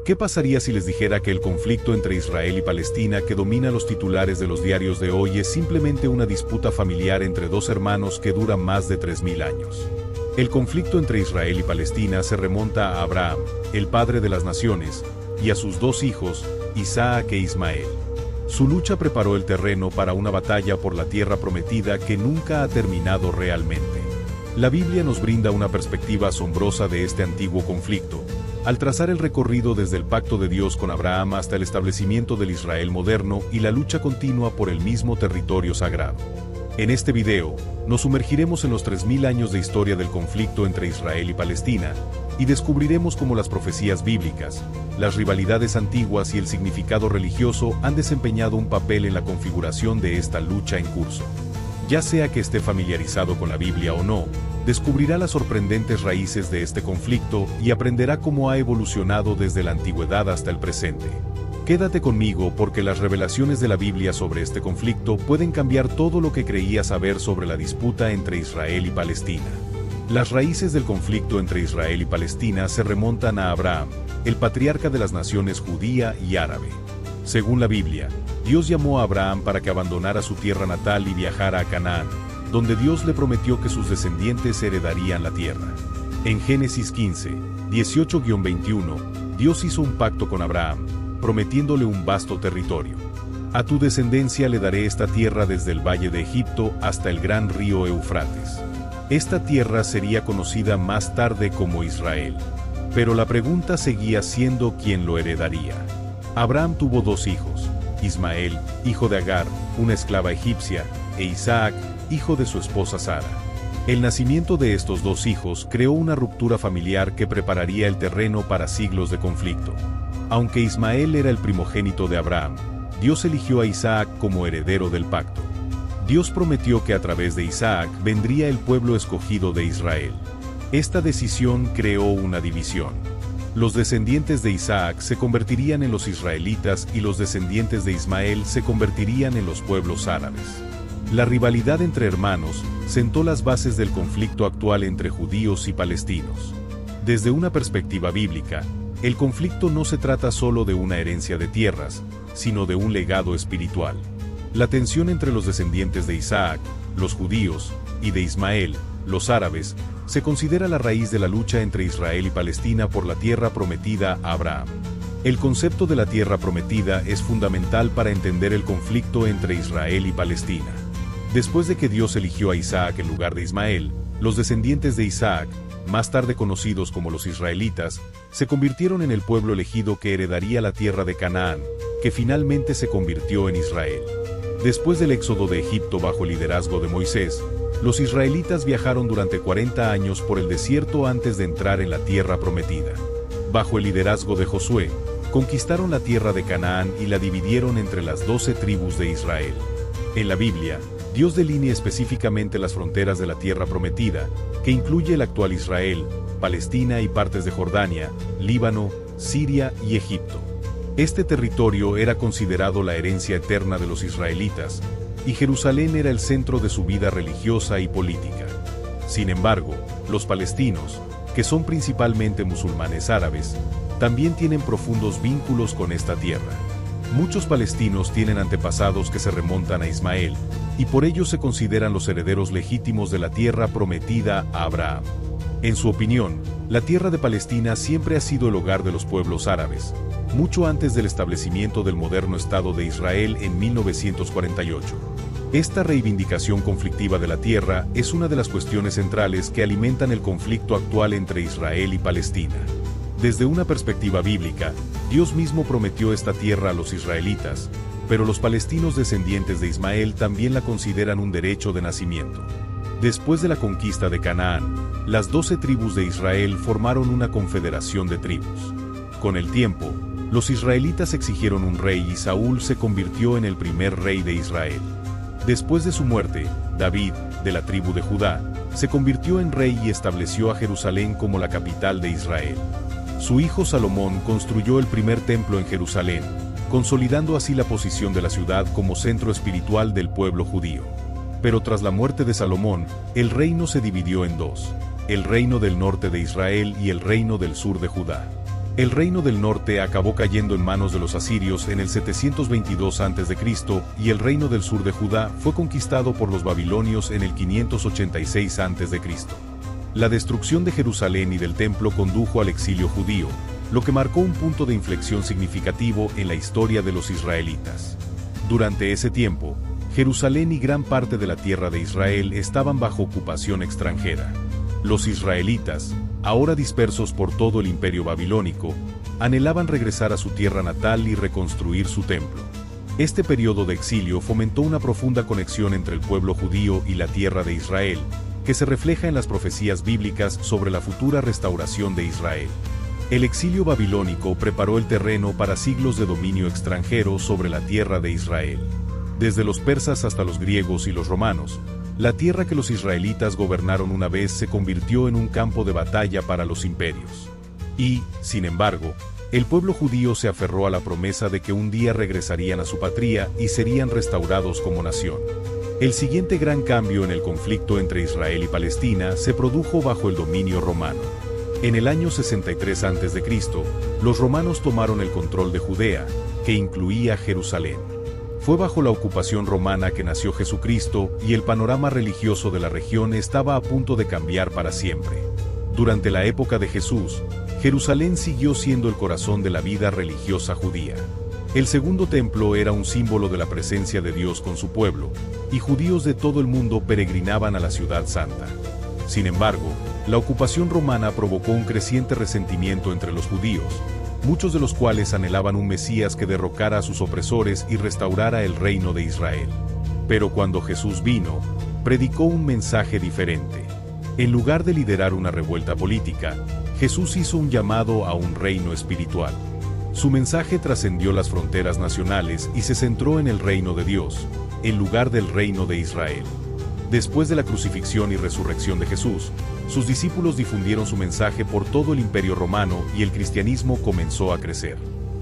¿Qué pasaría si les dijera que el conflicto entre Israel y Palestina que domina los titulares de los diarios de hoy es simplemente una disputa familiar entre dos hermanos que dura más de 3000 años? El conflicto entre Israel y Palestina se remonta a Abraham, el padre de las naciones, y a sus dos hijos, Isaac e Ismael. Su lucha preparó el terreno para una batalla por la tierra prometida que nunca ha terminado realmente. La Biblia nos brinda una perspectiva asombrosa de este antiguo conflicto, al trazar el recorrido desde el pacto de Dios con Abraham hasta el establecimiento del Israel moderno y la lucha continua por el mismo territorio sagrado. En este video, nos sumergiremos en los 3000 años de historia del conflicto entre Israel y Palestina, y descubriremos cómo las profecías bíblicas, las rivalidades antiguas y el significado religioso han desempeñado un papel en la configuración de esta lucha en curso. Ya sea que esté familiarizado con la Biblia o no, descubrirá las sorprendentes raíces de este conflicto y aprenderá cómo ha evolucionado desde la antigüedad hasta el presente. Quédate conmigo porque las revelaciones de la Biblia sobre este conflicto pueden cambiar todo lo que creías saber sobre la disputa entre Israel y Palestina. Las raíces del conflicto entre Israel y Palestina se remontan a Abraham, el patriarca de las naciones judía y árabe. Según la Biblia, Dios llamó a Abraham para que abandonara su tierra natal y viajara a Canaán, donde Dios le prometió que sus descendientes heredarían la tierra. En Génesis 15, 18-21, Dios hizo un pacto con Abraham, prometiéndole un vasto territorio. A tu descendencia le daré esta tierra desde el valle de Egipto hasta el gran río Eufrates. Esta tierra sería conocida más tarde como Israel. Pero la pregunta seguía siendo quién lo heredaría. Abraham tuvo dos hijos, Ismael, hijo de Agar, una esclava egipcia, e Isaac, hijo de su esposa Sara. El nacimiento de estos dos hijos creó una ruptura familiar que prepararía el terreno para siglos de conflicto. Aunque Ismael era el primogénito de Abraham, Dios eligió a Isaac como heredero del pacto. Dios prometió que a través de Isaac vendría el pueblo escogido de Israel. Esta decisión creó una división. Los descendientes de Isaac se convertirían en los israelitas y los descendientes de Ismael se convertirían en los pueblos árabes. La rivalidad entre hermanos sentó las bases del conflicto actual entre judíos y palestinos. Desde una perspectiva bíblica, el conflicto no se trata solo de una herencia de tierras, sino de un legado espiritual. La tensión entre los descendientes de Isaac, los judíos, y de Ismael, los árabes, se considera la raíz de la lucha entre Israel y Palestina por la tierra prometida a Abraham. El concepto de la tierra prometida es fundamental para entender el conflicto entre Israel y Palestina. Después de que Dios eligió a Isaac en lugar de Ismael, los descendientes de Isaac, más tarde conocidos como los israelitas, se convirtieron en el pueblo elegido que heredaría la tierra de Canaán, que finalmente se convirtió en Israel. Después del éxodo de Egipto bajo el liderazgo de Moisés, los israelitas viajaron durante 40 años por el desierto antes de entrar en la tierra prometida. Bajo el liderazgo de Josué, conquistaron la tierra de Canaán y la dividieron entre las 12 tribus de Israel. En la Biblia, Dios delinea específicamente las fronteras de la tierra prometida, que incluye el actual Israel, Palestina y partes de Jordania, Líbano, Siria y Egipto. Este territorio era considerado la herencia eterna de los israelitas, y Jerusalén era el centro de su vida religiosa y política. Sin embargo, los palestinos, que son principalmente musulmanes árabes, también tienen profundos vínculos con esta tierra. Muchos palestinos tienen antepasados que se remontan a Ismael, y por ello se consideran los herederos legítimos de la tierra prometida a Abraham. En su opinión, la tierra de Palestina siempre ha sido el hogar de los pueblos árabes, mucho antes del establecimiento del moderno Estado de Israel en 1948. Esta reivindicación conflictiva de la tierra es una de las cuestiones centrales que alimentan el conflicto actual entre Israel y Palestina. Desde una perspectiva bíblica, Dios mismo prometió esta tierra a los israelitas, pero los palestinos descendientes de Ismael también la consideran un derecho de nacimiento. Después de la conquista de Canaán, las 12 tribus de Israel formaron una confederación de tribus. Con el tiempo, los israelitas exigieron un rey y Saúl se convirtió en el primer rey de Israel. Después de su muerte, David, de la tribu de Judá, se convirtió en rey y estableció a Jerusalén como la capital de Israel. Su hijo Salomón construyó el primer templo en Jerusalén, consolidando así la posición de la ciudad como centro espiritual del pueblo judío. Pero tras la muerte de Salomón, el reino se dividió en dos: el reino del norte de Israel y el reino del sur de Judá. El reino del norte acabó cayendo en manos de los asirios en el 722 a.C. y el reino del sur de Judá fue conquistado por los babilonios en el 586 a.C. La destrucción de Jerusalén y del templo condujo al exilio judío, lo que marcó un punto de inflexión significativo en la historia de los israelitas. Durante ese tiempo, Jerusalén y gran parte de la tierra de Israel estaban bajo ocupación extranjera. Los israelitas, ahora dispersos por todo el imperio babilónico, anhelaban regresar a su tierra natal y reconstruir su templo. Este periodo de exilio fomentó una profunda conexión entre el pueblo judío y la tierra de Israel, que se refleja en las profecías bíblicas sobre la futura restauración de Israel. El exilio babilónico preparó el terreno para siglos de dominio extranjero sobre la tierra de Israel. Desde los persas hasta los griegos y los romanos, la tierra que los israelitas gobernaron una vez se convirtió en un campo de batalla para los imperios. Y, sin embargo, el pueblo judío se aferró a la promesa de que un día regresarían a su patria y serían restaurados como nación. El siguiente gran cambio en el conflicto entre Israel y Palestina se produjo bajo el dominio romano. En el año 63 a.C., los romanos tomaron el control de Judea, que incluía Jerusalén. Fue bajo la ocupación romana que nació Jesucristo y el panorama religioso de la región estaba a punto de cambiar para siempre. Durante la época de Jesús, Jerusalén siguió siendo el corazón de la vida religiosa judía. El segundo templo era un símbolo de la presencia de Dios con su pueblo, y judíos de todo el mundo peregrinaban a la ciudad santa. Sin embargo, la ocupación romana provocó un creciente resentimiento entre los judíos, muchos de los cuales anhelaban un Mesías que derrocara a sus opresores y restaurara el reino de Israel. Pero cuando Jesús vino, predicó un mensaje diferente. En lugar de liderar una revuelta política, Jesús hizo un llamado a un reino espiritual. Su mensaje trascendió las fronteras nacionales y se centró en el reino de Dios, en lugar del reino de Israel. Después de la crucifixión y resurrección de Jesús, sus discípulos difundieron su mensaje por todo el imperio romano y el cristianismo comenzó a crecer.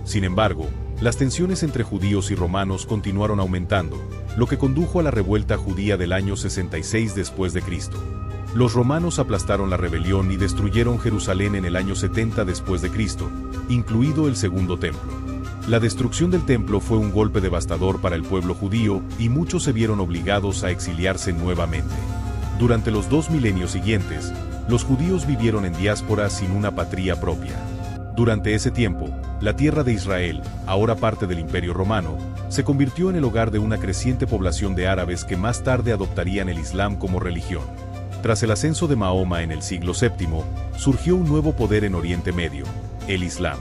Sin embargo, las tensiones entre judíos y romanos continuaron aumentando, lo que condujo a la revuelta judía del año 66 después de Cristo. Los romanos aplastaron la rebelión y destruyeron Jerusalén en el año 70 después de Cristo, incluido el segundo templo. La destrucción del templo fue un golpe devastador para el pueblo judío y muchos se vieron obligados a exiliarse nuevamente. Durante los 2 milenios siguientes, los judíos vivieron en diáspora sin una patria propia. Durante ese tiempo, la tierra de Israel, ahora parte del Imperio Romano, se convirtió en el hogar de una creciente población de árabes que más tarde adoptarían el Islam como religión. Tras el ascenso de Mahoma en el siglo VII, surgió un nuevo poder en Oriente Medio, el Islam.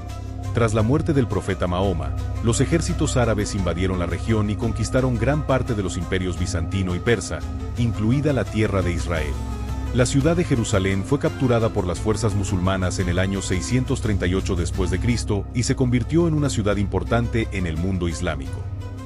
Tras la muerte del profeta Mahoma, los ejércitos árabes invadieron la región y conquistaron gran parte de los imperios bizantino y persa, incluida la tierra de Israel. La ciudad de Jerusalén fue capturada por las fuerzas musulmanas en el año 638 después de Cristo y se convirtió en una ciudad importante en el mundo islámico.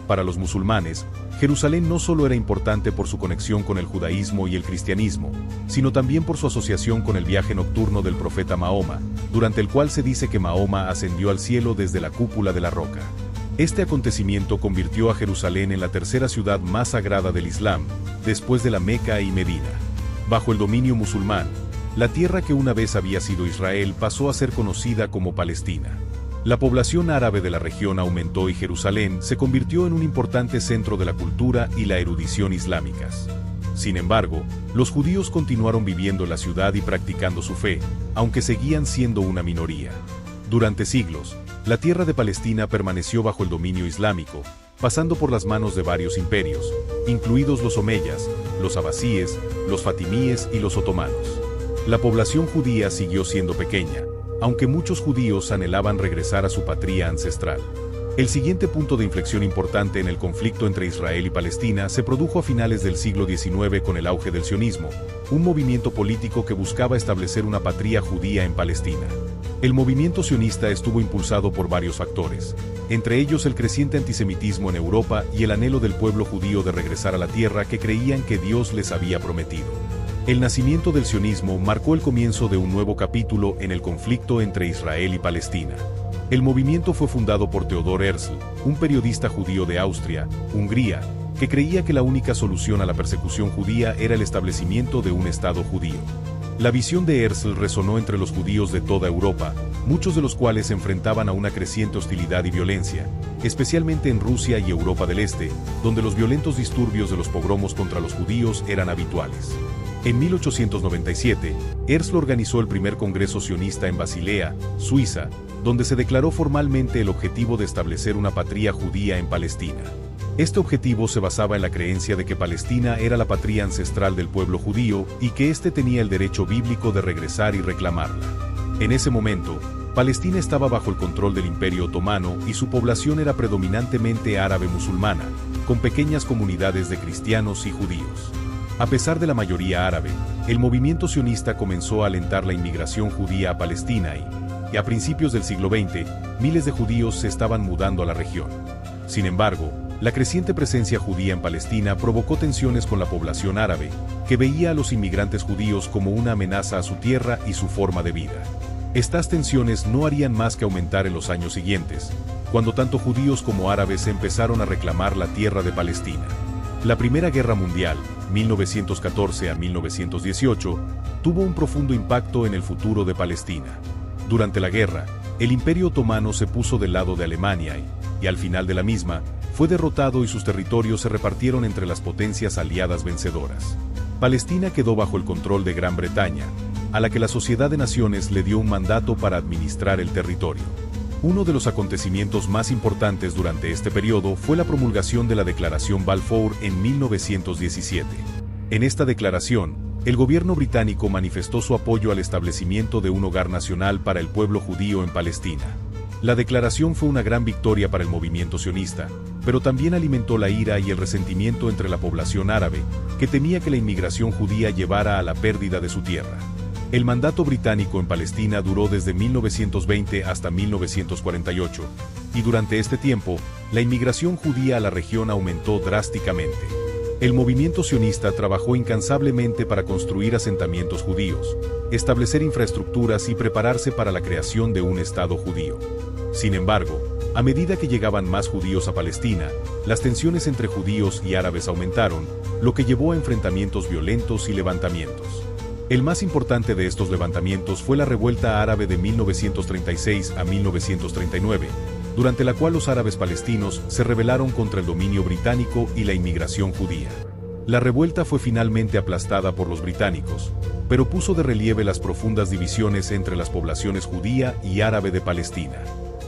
Para los musulmanes, Jerusalén no solo era importante por su conexión con el judaísmo y el cristianismo, sino también por su asociación con el viaje nocturno del profeta Mahoma, durante el cual se dice que Mahoma ascendió al cielo desde la cúpula de la roca. Este acontecimiento convirtió a Jerusalén en la tercera ciudad más sagrada del Islam, después de la Meca y Medina. Bajo el dominio musulmán, la tierra que una vez había sido Israel pasó a ser conocida como Palestina. La población árabe de la región aumentó y Jerusalén se convirtió en un importante centro de la cultura y la erudición islámicas. Sin embargo, los judíos continuaron viviendo en la ciudad y practicando su fe, aunque seguían siendo una minoría. Durante siglos, la tierra de Palestina permaneció bajo el dominio islámico, pasando por las manos de varios imperios, incluidos los omeyas, los abasíes, los fatimíes y los otomanos. La población judía siguió siendo pequeña, aunque muchos judíos anhelaban regresar a su patria ancestral. El siguiente punto de inflexión importante en el conflicto entre Israel y Palestina se produjo a finales del siglo XIX con el auge del sionismo, un movimiento político que buscaba establecer una patria judía en Palestina. El movimiento sionista estuvo impulsado por varios factores, entre ellos el creciente antisemitismo en Europa y el anhelo del pueblo judío de regresar a la tierra que creían que Dios les había prometido. El nacimiento del sionismo marcó el comienzo de un nuevo capítulo en el conflicto entre Israel y Palestina. El movimiento fue fundado por Theodor Herzl, un periodista judío de Austria, Hungría, que creía que la única solución a la persecución judía era el establecimiento de un Estado judío. La visión de Herzl resonó entre los judíos de toda Europa, muchos de los cuales se enfrentaban a una creciente hostilidad y violencia, especialmente en Rusia y Europa del Este, donde los violentos disturbios de los pogromos contra los judíos eran habituales. En 1897, Herzl organizó el primer congreso sionista en Basilea, Suiza, donde se declaró formalmente el objetivo de establecer una patria judía en Palestina. Este objetivo se basaba en la creencia de que Palestina era la patria ancestral del pueblo judío y que éste tenía el derecho bíblico de regresar y reclamarla. En ese momento, Palestina estaba bajo el control del Imperio Otomano y su población era predominantemente árabe musulmana, con pequeñas comunidades de cristianos y judíos. A pesar de la mayoría árabe, el movimiento sionista comenzó a alentar la inmigración judía a Palestina y a principios del siglo XX, miles de judíos se estaban mudando a la región. Sin embargo, la creciente presencia judía en Palestina provocó tensiones con la población árabe, que veía a los inmigrantes judíos como una amenaza a su tierra y su forma de vida. Estas tensiones no harían más que aumentar en los años siguientes, cuando tanto judíos como árabes empezaron a reclamar la tierra de Palestina. La Primera Guerra Mundial, 1914 a 1918, tuvo un profundo impacto en el futuro de Palestina. Durante la guerra, el Imperio Otomano se puso del lado de Alemania y al final de la misma, fue derrotado y sus territorios se repartieron entre las potencias aliadas vencedoras. Palestina quedó bajo el control de Gran Bretaña, a la que la Sociedad de Naciones le dio un mandato para administrar el territorio. Uno de los acontecimientos más importantes durante este periodo fue la promulgación de la Declaración Balfour en 1917. En esta declaración, el gobierno británico manifestó su apoyo al establecimiento de un hogar nacional para el pueblo judío en Palestina. La declaración fue una gran victoria para el movimiento sionista, pero también alimentó la ira y el resentimiento entre la población árabe, que temía que la inmigración judía llevara a la pérdida de su tierra. El mandato británico en Palestina duró desde 1920 hasta 1948, y durante este tiempo, la inmigración judía a la región aumentó drásticamente. El movimiento sionista trabajó incansablemente para construir asentamientos judíos, establecer infraestructuras y prepararse para la creación de un Estado judío. Sin embargo, a medida que llegaban más judíos a Palestina, las tensiones entre judíos y árabes aumentaron, lo que llevó a enfrentamientos violentos y levantamientos. El más importante de estos levantamientos fue la revuelta árabe de 1936 a 1939, durante la cual los árabes palestinos se rebelaron contra el dominio británico y la inmigración judía. La revuelta fue finalmente aplastada por los británicos, pero puso de relieve las profundas divisiones entre las poblaciones judía y árabe de Palestina.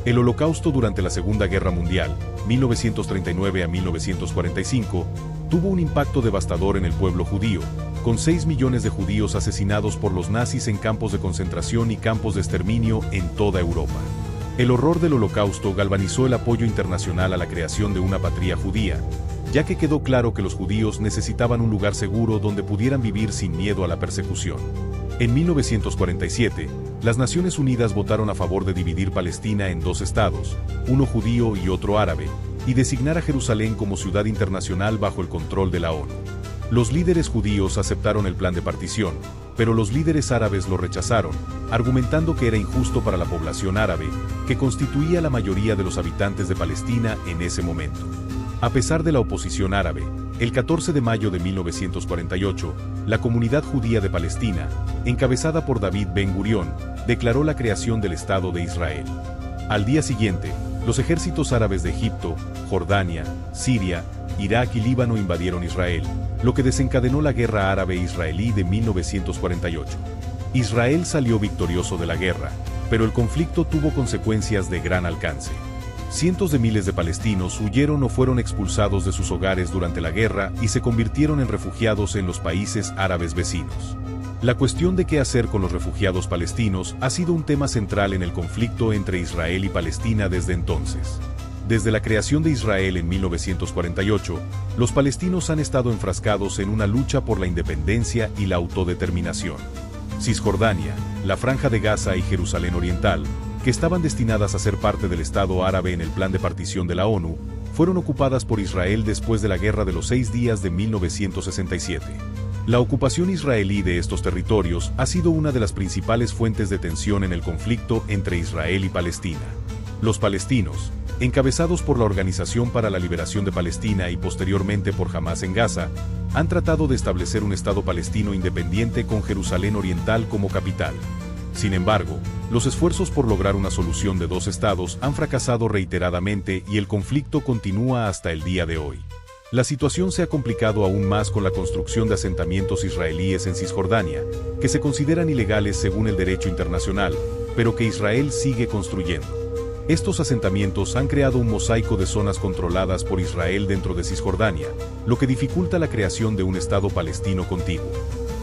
El Holocausto durante la Segunda Guerra Mundial, 1939 a 1945, tuvo un impacto devastador en el pueblo judío, con 6 millones de judíos asesinados por los nazis en campos de concentración y campos de exterminio en toda Europa. El horror del Holocausto galvanizó el apoyo internacional a la creación de una patria judía, ya que quedó claro que los judíos necesitaban un lugar seguro donde pudieran vivir sin miedo a la persecución. En 1947, las Naciones Unidas votaron a favor de dividir Palestina en 2 estados, uno judío y otro árabe, y designar a Jerusalén como ciudad internacional bajo el control de la ONU. Los líderes judíos aceptaron el plan de partición, pero los líderes árabes lo rechazaron, argumentando que era injusto para la población árabe, que constituía la mayoría de los habitantes de Palestina en ese momento. A pesar de la oposición árabe, el 14 de mayo de 1948, la comunidad judía de Palestina, encabezada por David Ben-Gurión, declaró la creación del Estado de Israel. Al día siguiente, los ejércitos árabes de Egipto, Jordania, Siria, Irak y Líbano invadieron Israel, lo que desencadenó la Guerra Árabe-Israelí de 1948. Israel salió victorioso de la guerra, pero el conflicto tuvo consecuencias de gran alcance. Cientos de miles de palestinos huyeron o fueron expulsados de sus hogares durante la guerra y se convirtieron en refugiados en los países árabes vecinos. La cuestión de qué hacer con los refugiados palestinos ha sido un tema central en el conflicto entre Israel y Palestina desde entonces. Desde la creación de Israel en 1948, los palestinos han estado enfrascados en una lucha por la independencia y la autodeterminación. Cisjordania, la Franja de Gaza y Jerusalén Oriental, que estaban destinadas a ser parte del Estado árabe en el plan de partición de la ONU, fueron ocupadas por Israel después de la Guerra de los 6 días de 1967. La ocupación israelí de estos territorios ha sido una de las principales fuentes de tensión en el conflicto entre Israel y Palestina. Los palestinos, encabezados por la Organización para la Liberación de Palestina y posteriormente por Hamás en Gaza, han tratado de establecer un Estado palestino independiente con Jerusalén Oriental como capital. Sin embargo, los esfuerzos por lograr una solución de dos estados han fracasado reiteradamente y el conflicto continúa hasta el día de hoy. La situación se ha complicado aún más con la construcción de asentamientos israelíes en Cisjordania, que se consideran ilegales según el derecho internacional, pero que Israel sigue construyendo. Estos asentamientos han creado un mosaico de zonas controladas por Israel dentro de Cisjordania, lo que dificulta la creación de un Estado palestino contiguo.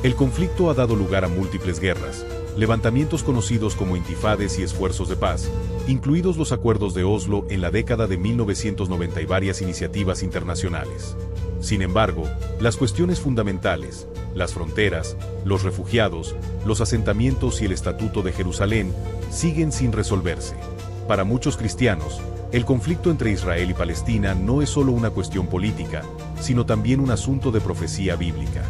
El conflicto ha dado lugar a múltiples guerras, levantamientos conocidos como intifades y esfuerzos de paz, incluidos los acuerdos de Oslo en la década de 1990 y varias iniciativas internacionales. Sin embargo, las cuestiones fundamentales, las fronteras, los refugiados, los asentamientos y el Estatuto de Jerusalén, siguen sin resolverse. Para muchos cristianos, el conflicto entre Israel y Palestina no es solo una cuestión política, sino también un asunto de profecía bíblica.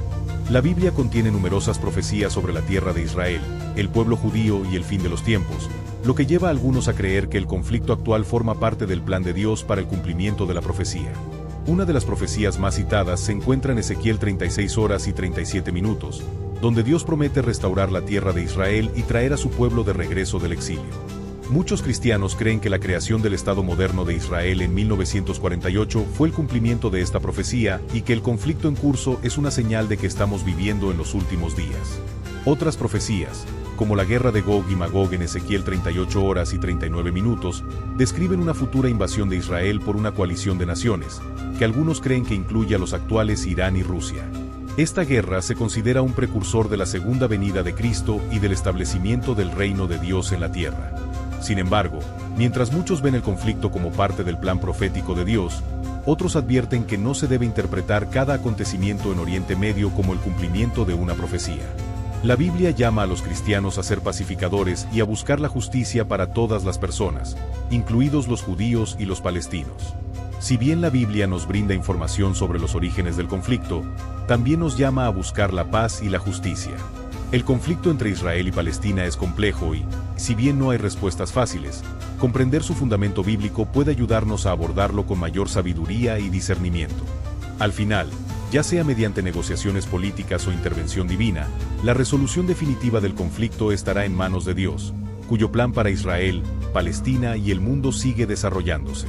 La Biblia contiene numerosas profecías sobre la tierra de Israel, el pueblo judío y el fin de los tiempos, lo que lleva a algunos a creer que el conflicto actual forma parte del plan de Dios para el cumplimiento de la profecía. Una de las profecías más citadas se encuentra en Ezequiel 36 horas y 37 minutos, donde Dios promete restaurar la tierra de Israel y traer a su pueblo de regreso del exilio. Muchos cristianos creen que la creación del Estado moderno de Israel en 1948 fue el cumplimiento de esta profecía y que el conflicto en curso es una señal de que estamos viviendo en los últimos días. Otras profecías, como la guerra de Gog y Magog en Ezequiel 38 horas y 39 minutos, describen una futura invasión de Israel por una coalición de naciones, que algunos creen que incluye a los actuales Irán y Rusia. Esta guerra se considera un precursor de la segunda venida de Cristo y del establecimiento del reino de Dios en la tierra. Sin embargo, mientras muchos ven el conflicto como parte del plan profético de Dios, otros advierten que no se debe interpretar cada acontecimiento en Oriente Medio como el cumplimiento de una profecía. La Biblia llama a los cristianos a ser pacificadores y a buscar la justicia para todas las personas, incluidos los judíos y los palestinos. Si bien la Biblia nos brinda información sobre los orígenes del conflicto, también nos llama a buscar la paz y la justicia. El conflicto entre Israel y Palestina es complejo y, si bien no hay respuestas fáciles, comprender su fundamento bíblico puede ayudarnos a abordarlo con mayor sabiduría y discernimiento. Al final, ya sea mediante negociaciones políticas o intervención divina, la resolución definitiva del conflicto estará en manos de Dios, cuyo plan para Israel, Palestina y el mundo sigue desarrollándose.